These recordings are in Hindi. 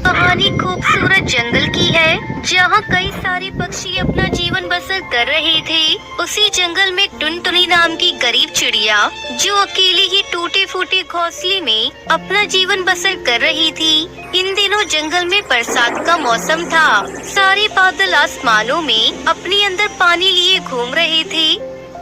कहानी खूबसूरत जंगल की है जहाँ कई सारे पक्षी अपना जीवन बसर कर रहे थे। उसी जंगल में टुनटुनी नाम की गरीब चिड़िया जो अकेले ही टूटे फूटे घोंसले में अपना जीवन बसर कर रही थी। इन दिनों जंगल में बरसात का मौसम था। सारे बादल आसमानों में अपने अंदर पानी लिए घूम रहे थे।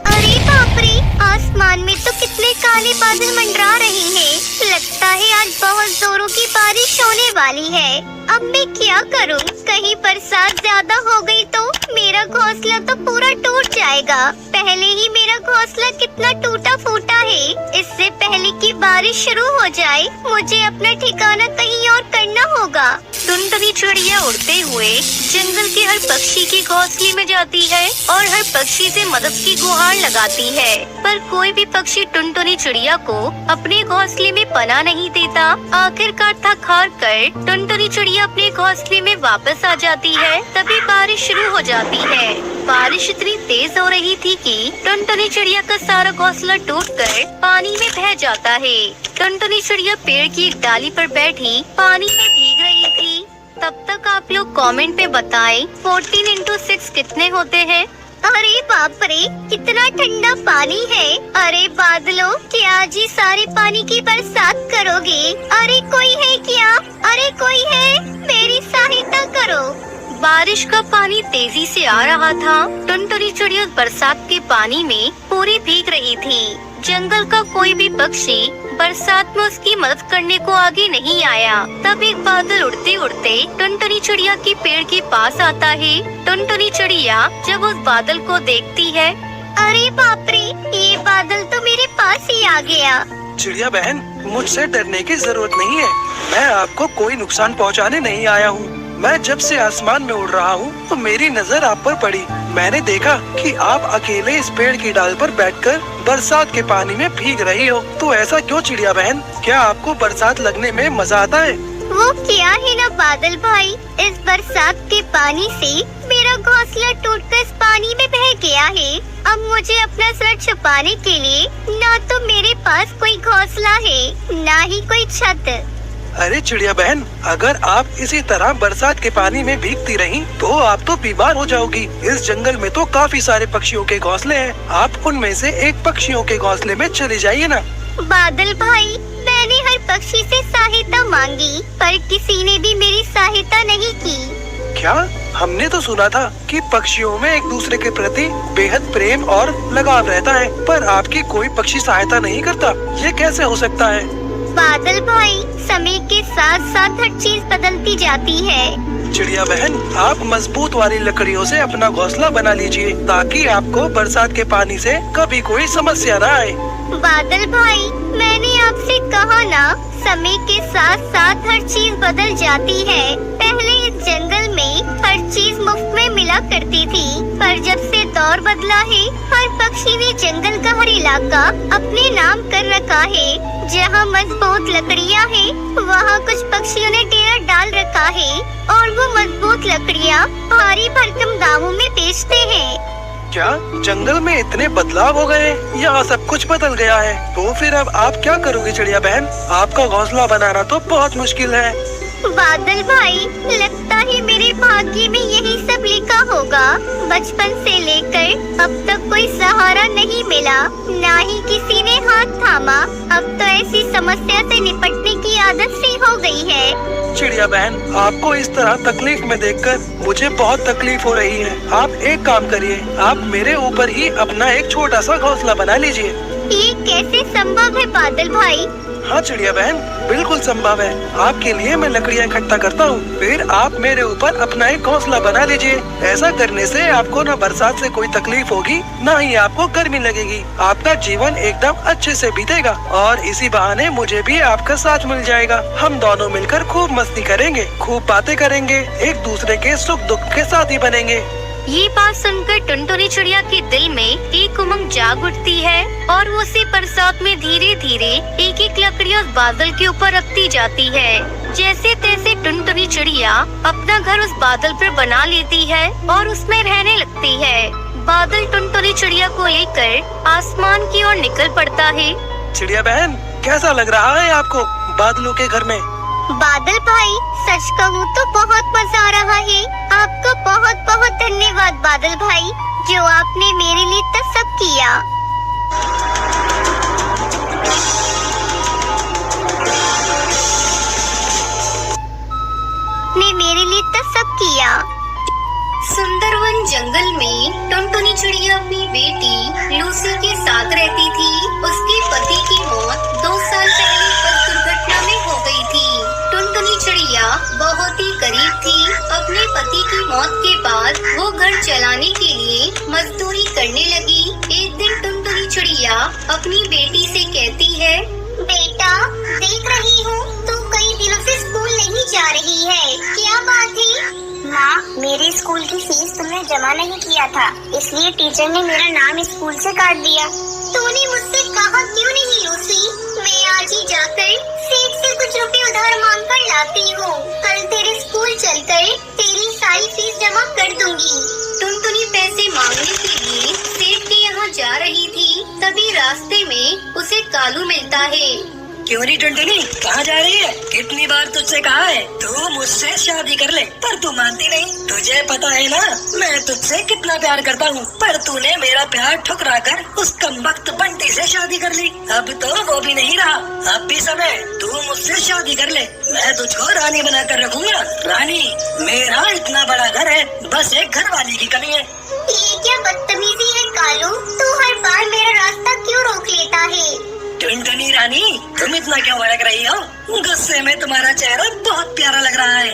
अरे बाप रे, आसमान में तो कितने काले बादल मंडरा रहे हैं। लगता है आज बहुत जोरों की बारिश होने वाली है। अब मैं क्या करूं? कहीं बरसात ज्यादा हो गई तो मेरा घोंसला तो पूरा टूट जाएगा। पहले ही मेरा घोंसला कितना टूटा फूटा है। इससे पहले कि बारिश शुरू हो जाए मुझे अपना ठिकाना कहीं और करना होगा। टुनटुनी चिड़िया उड़ते हुए जंगल के हर पक्षी के घोंसले में जाती है और हर पक्षी से मदद की गुहार लगाती है, पर कोई भी पक्षी टुनटुनी चिड़िया को अपने घोंसले में पनाह नहीं देता। आखिरकार थक हार कर टुनटुनी चिड़िया अपने घोंसले में वापस आ जाती है। तभी बारिश शुरू हो जाती है। बारिश इतनी तेज हो रही थी कि टुनटुनी चिड़िया का सारा घोंसला टूटकर पानी में बह जाता है। टुनटुनी चिड़िया पेड़ की एक डाली पर बैठी पानी में भीग रही थी। तब तक आप लोग कमेंट पे बताएं 14 into 6 कितने होते हैं। अरे बाप रे, कितना ठंडा पानी है। अरे बादलों, क्या आज ही सारे पानी की बरसात करोगे? अरे कोई है क्या? अरे कोई है, मेरी सहायता करो। बारिश का पानी तेजी से आ रहा था। टुनटुनी चिड़िया बरसात के पानी में पूरी भीग रही थी। जंगल का कोई भी पक्षी बरसात में उसकी मदद करने को आगे नहीं आया। तब एक बादल उड़ते उड़ते टुनटुनी चिड़िया के पेड़ के पास आता है। टुनटुनी चिड़िया जब उस बादल को देखती है, अरे बाप रे, ये बादल तो मेरे पास ही आ गया। चिड़िया बहन, मुझसे डरने की जरूरत नहीं है। मैं आपको कोई नुकसान पहुंचाने नहीं आया हूँ। मैं जब से आसमान में उड़ रहा हूँ तो मेरी नजर आप पर पड़ी। मैंने देखा कि आप अकेले इस पेड़ की डाल पर बैठकर बरसात के पानी में भीग रही हो। तो ऐसा क्यों चिड़िया बहन? क्या आपको बरसात लगने में मजा आता है? वो क्या है ना बादल भाई, इस बरसात के पानी से मेरा घोंसला टूटकर इस पानी में बह गया है। अब मुझे अपना सर छुपाने के लिए ना तो मेरे पास कोई घोंसला है, ना ही कोई छत। अरे चिड़िया बहन, अगर आप इसी तरह बरसात के पानी में भीगती रहीं, तो आप तो बीमार हो जाओगी। इस जंगल में तो काफी सारे पक्षियों के घोंसले हैं। आप उनमें से एक पक्षियों के घोंसले में चले जाइए ना। बादल भाई, मैंने हर पक्षी से सहायता मांगी, पर किसी ने भी मेरी सहायता नहीं की। क्या? हमने तो सुना था कि पक्षियों में एक दूसरे के प्रति बेहद प्रेम और लगाव रहता है, पर आपकी कोई पक्षी सहायता नहीं करता। ये कैसे हो सकता है? बादल भाई, समय के साथ साथ हर चीज बदलती जाती है। चिड़िया बहन, आप मजबूत वाली लकड़ियों से अपना घोंसला बना लीजिए ताकि आपको बरसात के पानी से कभी कोई समस्या न आए। बादल भाई, मैंने आपसे कहा ना, समय के साथ साथ हर चीज बदल जाती है। पहले इस जंगल में हर चीज मुफ्त में मिला करती थी, पर जब से दौर बदला है, हर पक्षी ने जंगल का हर इलाका अपने नाम कर रखा है। जहाँ मजबूत लकड़ियाँ हैं, वहाँ कुछ पक्षियों ने डेरा डाल रखा है और वो मजबूत लकड़ियाँ भारी भरकम दामों में बेचते हैं। क्या जंगल में इतने बदलाव हो गए? यहाँ सब कुछ बदल गया है। तो फिर अब आप क्या करोगे चिड़िया बहन? आपका घोंसला बनाना तो बहुत मुश्किल है। बादल भाई, लगता है मेरे भाग्य में यही सब लिखा होगा। बचपन से लेकर अब तक कोई सहारा नहीं मिला, ना ही किसी ने हाथ थामा। अब तो ऐसी समस्या से निपटने की आदत सी हो गई है। चिड़िया बहन, आपको इस तरह तकलीफ में देखकर मुझे बहुत तकलीफ हो रही है। आप एक काम करिए, आप मेरे ऊपर ही अपना एक छोटा सा घोंसला बना लीजिए। ये कैसे संभव है बादल भाई? हाँ चिड़िया बहन, बिल्कुल संभव है। आपके लिए मैं लकड़ियाँ इकट्ठा करता हूँ, फिर आप मेरे ऊपर अपना एक घोंसला बना लीजिए। ऐसा करने से आपको न बरसात से कोई तकलीफ होगी, न ही आपको गर्मी लगेगी। आपका जीवन एकदम अच्छे से बीतेगा और इसी बहाने मुझे भी आपका साथ मिल जाएगा। हम दोनों मिलकर खूब मस्ती करेंगे, खूब बातें करेंगे, एक दूसरे के सुख दुख के साथी बनेंगे। ये बात सुनकर टुनटुनी चिड़िया के दिल में एक उमंग जाग उठती है और वो उसी बरसात में धीरे धीरे एक एक लकड़ी उस बादल के ऊपर रखती जाती है। जैसे तैसे टुनटुनी चिड़िया अपना घर उस बादल पर बना लेती है और उसमें रहने लगती है। बादल टुनटुनी चिड़िया को लेकर आसमान की ओर निकल पड़ता है। चिड़िया बहन, कैसा लग रहा है आपको बादलों के घर में? बादल भाई, सच कहूँ तो बहुत मजा आ रहा है। आपका बहुत बहुत धन्यवाद बादल भाई, जो आपने मेरे लिए इतना सब किया। ने मेरे लिए इतना सब किया। सुंदरवन जंगल में टुनटुनी चिड़िया अपनी बेटी लूसी के साथ रहती थी। उसके पति की मौत 2 साल पहले बस दुर्घटना में हो गई थी। टुनटुनी चिड़िया बहुत ही गरीब थी। अपने पति की मौत के बाद वो घर चलाने के लिए मजदूरी करने लगी। एक दिन टुनटुनी चिड़िया अपनी बेटी से कहती है, बेटा देख रही हूँ तू कई दिनों से स्कूल नहीं जा रही है, क्या बात है? माँ, मेरे स्कूल की फीस तुमने जमा नहीं किया था, इसलिए टीचर ने मेरा नाम स्कूल से काट दिया। तूने मुझसे कहा क्यों नहीं लूसी? मैं आज ही जाकर सेठ से कुछ रुपए उधार मांग कर लाती हूँ। कल तेरे स्कूल चलकर तेरी सारी फीस जमा कर दूंगी। टुनटुनी पैसे मांगने के लिए सेठ के यहाँ जा रही थी, तभी रास्ते में उसे कालू मिलता है। क्यों नहीं टुनटुनी, कहाँ जा रही है? कितनी बार तुझसे कहा है तू मुझसे शादी कर ले, पर तू मानती नहीं। तुझे पता है ना मैं तुझसे कितना प्यार करता हूँ, पर तूने मेरा प्यार ठुकरा कर उस कमबख्त बंटी से शादी कर ली। अब तो वो भी नहीं रहा, अब भी समय तू मुझसे शादी कर ले, मैं तुझको रानी बना कर रखूंगा। रानी, मेरा इतना बड़ा घर है, बस एक घर वाली की कमी है। ये क्या बदतमीजी है कालू, तू हर बार मेरा रास्ता क्यों रोक लेता है? टुनटुनी रानी, तुम इतना क्यों भड़क रही हो? गुस्से में तुम्हारा चेहरा बहुत प्यारा लग रहा है।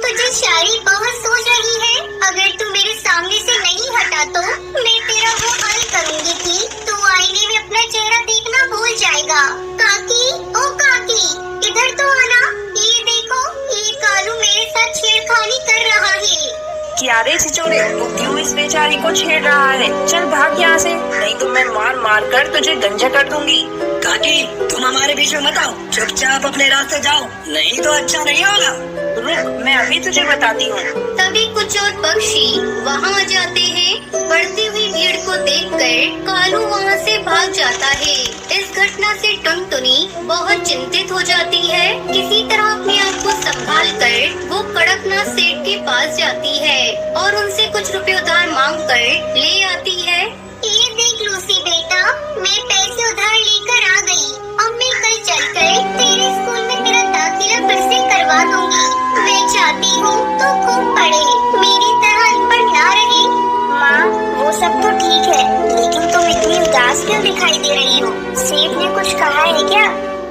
तुझे शायरी बहुत सोच रही है। अगर तू मेरे सामने से नहीं हटा तो मैं तेरा वो हाल करूँगी कि तू आईने में अपना चेहरा देखना भूल जाएगा। काकी, ओ काकी, इधर तो आना। ये देखो, ये कालू मेरे साथ छेड़खानी कर रहा है। क्या रे छिचोरे, तू क्यों इस बेचारी को छेड़ रहा है? चल भाग यहाँ से, नहीं तो मैं मार मार कर तुझे गंजा कर दूंगी। काकी, तुम हमारे बीच में मत आओ, चुपचाप अपने रास्ते जाओ, नहीं तो अच्छा नहीं होगा। रुक, मैं अभी तुझे बताती हूँ। तभी कुछ और पक्षी वहाँ आ जाते हैं। बढ़ती हुई भीड़ को देखकर कालू वहाँ से भाग जाता है। इस घटना से टुनटुनी बहुत चिंतित हो जाती है। किसी तरह अपने आप को संभाल कर वो कड़कनाथ सेठ के पास जाती है और उनसे कुछ रुपए उधार मांग कर ले आती है। ये देख लूसी बेटा, मैं पैसे उधार लेकर आ गई। अब मैं कल चलकर तेरे स्कूल में तेरा दाखिला फिर से करवा दूंगी। मैं चाहती हूँ तो खूब पढ़े, मेरी तरह अनपढ़ ना रहे। माँ, वो सब तो ठीक है, लेकिन तुम इतनी उदास क्यों दिखाई दे रही हो? सेठ ने कुछ कहा है क्या?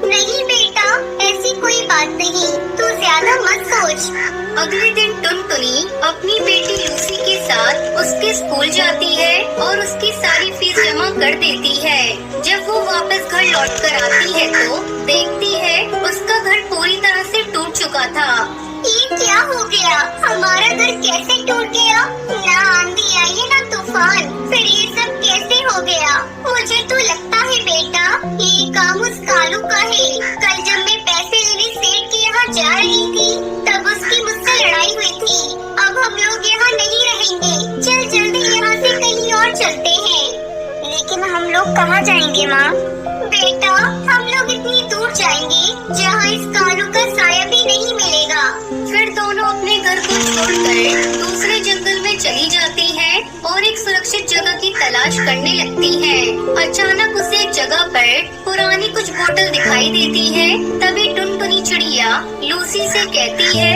नहीं बेटा, ऐसी कोई बात नहीं, तू ज्यादा मत सोच। अगले दिन टुनटुनी अपनी बेटी लूसी के साथ उसके स्कूल जाती है और उसकी सारी फीस जमा कर देती है। जब वो वापस घर लौट कर आती है तो देखती है उसका घर पूरी तरह से टूट चुका था। ये क्या हो गया? हमारा घर कैसे टूट गया? ना आंधी आई ना तूफान, फिर ये सब कैसे हो गया? मुझे तो लगता है बेटा ये काम उस कालू का है। कल जब मैं पैसे लेने सेठ के यहाँ जा रही थी तब उसकी मुझसे लड़ाई हुई थी। अब हम लोग यहाँ नहीं रहेंगे, चल जल्दी यहाँ से कहीं और चलते हैं। लेकिन हम लोग कहाँ जाएंगे माँ? बेटा, हम लोग इतनी दूर जाएंगे जहाँ इस कालू का साया भी नहीं मिलेगा। फिर दोनों अपने घर को छोड़कर दूसरे जंगल में चली जाती हैं और एक सुरक्षित जगह की तलाश करने लगती हैं। अचानक उसे एक जगह पर पुरानी कुछ बोतल दिखाई देती है। तभी टुनटुनी चिड़िया लूसी से कहती है,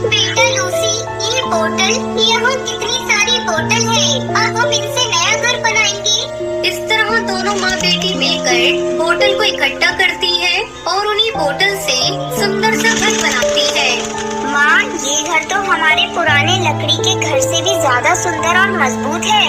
बेटा लूसी, ये बोतल, यहाँ कितनी सारी बोतल है, अब हम इनसे नया घर बनाएंगे। इस तरह दोनों माँ बेटी मिलकर बोतल को इकट्ठा करती है और उन्हीं बोतल से सुंदर सा घर बनाती है। माँ, ये घर तो हमारे पुराने लकड़ी के घर से भी ज्यादा सुंदर और मजबूत है।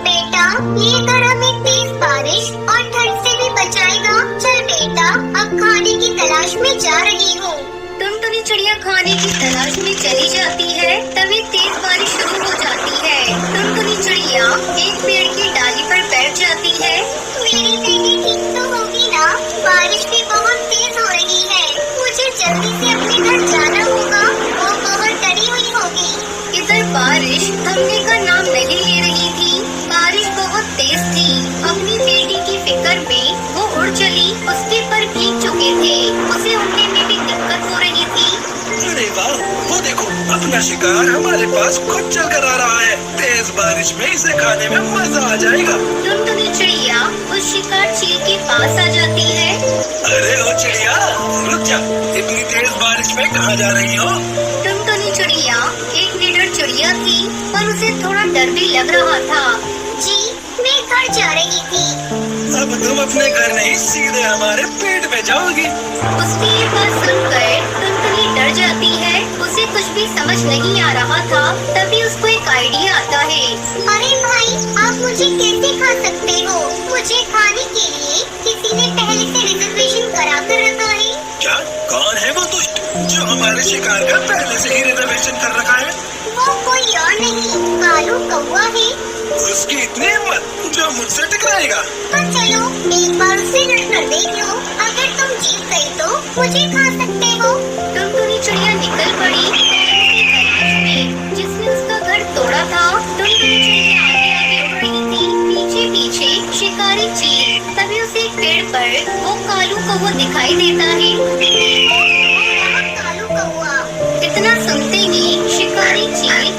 बेटा, ये घर हमें तेज बारिश और ठंड से भी बचाएगा। चल बेटा, अब खाने की तलाश में जा रही हूँ। टुनटुनी चिड़िया खाने की तलाश में चली जाती है। तभी तेज बारिश शुरू हो जाती है। टुनटुनी चिड़िया एक पेड़ की डाली पर बैठ जाती है। मेरी बेटी ठीक तो होगी ना? बारिश भी बहुत तेज हो रही है, मुझे जल्दी से अपने घर जाना होगा, वो बहुत डरी हुई होगी। इधर बारिश थमने का नाम नहीं ले रही थी। बारिश बहुत तेज थी। अपनी बेटी की फिक्र में वो उड़ चली। उसके पर भीग चुके थे, उसे उड़ने में भी दिक्कत हो रही थी। का शिकार हमारे पास खुद चल कर आ रहा है। तेज बारिश में इसे खाने में मजा आ जाएगा। टुनटुनी चिड़िया उस शिकार चील के पास आ जाती है। अरे ओ चिड़िया, रुक जा, इतनी तेज बारिश में कहाँ जा रही हो? टुनटुनी चिड़िया एक निडर चिड़िया थी, पर उसे थोड़ा डर भी लग रहा था। जी, मैं घर जा रही थी। अब तुम अपने घर नहीं, सीधे हमारे पेट में जाओगी। उसकी ये बात सुनकर टुनटुनी डर जाती है। उसे कुछ भी समझ नहीं आ रहा था। तभी उसको एक आइडिया आता है। अरे भाई, आप मुझे कैसे खा सकते हो? मुझे खाने के लिए किसी ने पहले से रिजर्वेशन करा कर रखा है। क्या? कौन है वो दुष्ट जो हमारे शिकार का पहले से ही रिजर्वेशन कर रखा है? वो कोई और नहीं, कालू कौवा है। उसकी इतनी हिम्मत जो मुझसे टकराएगा? तो चलो एक बार उससे लड़कर देख लो। अगर तुम जीत गई तो मुझे खा सकते हो। टुनटुनी चिड़िया निकल पड़ी उसकी तलाश में, जिसने उसका घर तोड़ा था। टुनटुनी चिड़िया आगे आगे उड़ रही थी, पीछे पीछे शिकारी चील। तभी उसे एक पेड़ पर वो कालू कौवा दिखाई देता है। कालू कौवा। इतना सुनते ही शिकारी चील